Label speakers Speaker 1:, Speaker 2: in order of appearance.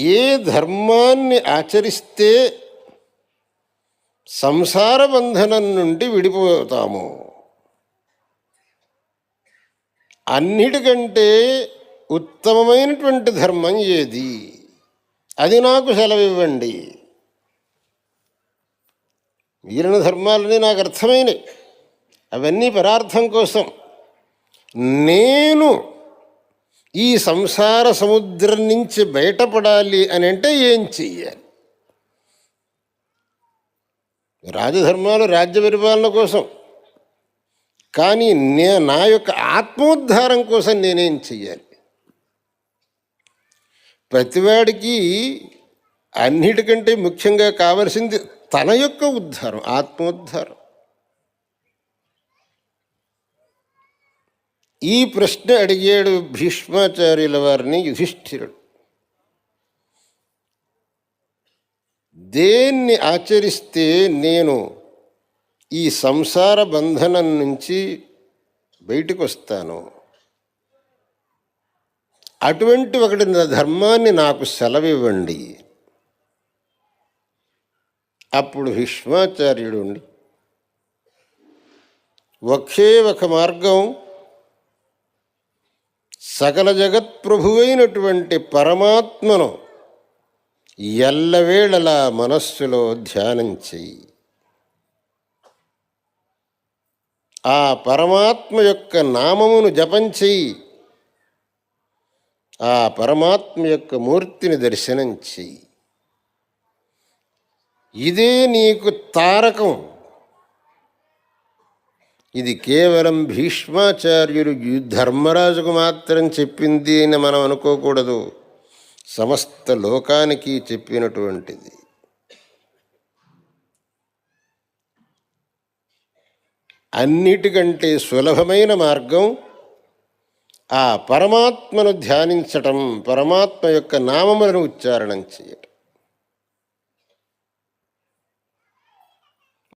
Speaker 1: ఏ ధర్మాన్ని ఆచరిస్తే సంసార బంధనం నుండి విడిపోతాము, అన్నిటికంటే ఉత్తమమైనటువంటి ధర్మం ఏది, అది నాకు సెలవివ్వండి. మిగిలిన ధర్మాలని నాకు అర్థమైనవి, అవన్నీ పరార్థం కోసం. నేను ఈ సంసార సముద్రం నుంచి బయటపడాలి అని అంటే ఏం చెయ్యాలి? రాజధర్మాలు రాజ్య పరిపాలన కోసం, కానీ నా యొక్క ఆత్మోద్ధారం కోసం నేనేం చెయ్యాలి? ప్రతివాడికి అన్నిటికంటే ముఖ్యంగా కావలసింది తన యొక్క ఉద్ధారం, ఆత్మోద్ధారం. ఈ ప్రశ్న అడిగాడు భీష్మాచార్యుల వారిని యుధిష్ఠిరుడు. దేన్ని ఆచరిస్తే నేను ఈ సంసార బంధనం నుంచి బయటకు వస్తాను, అటువంటి ఒకటి ధర్మాన్ని నాకు సెలవివ్వండి. అప్పుడు భీష్మాచార్యుడు ఉండి ఒకే ఒక మార్గం, సకల జగత్ప్రభువైనటువంటి పరమాత్మను ఎల్లవేళలా మనస్సులో ధ్యానం చెయ్యి. ఆ పరమాత్మ యొక్క నామమును జపం చెయ్యి, ఆ పరమాత్మ యొక్క మూర్తిని దర్శనం చెయ్యి. ఇదే నీకు తారకం. ఇది కేవలం భీష్మాచార్యులు ధర్మరాజుకు మాత్రం చెప్పింది అని మనం అనుకోకూడదు, సమస్త లోకానికి చెప్పినటువంటిది. అన్నిటికంటే సులభమైన మార్గం ఆ పరమాత్మను ధ్యానించటం, పరమాత్మ యొక్క నామములను ఉచ్చారణం చేయ.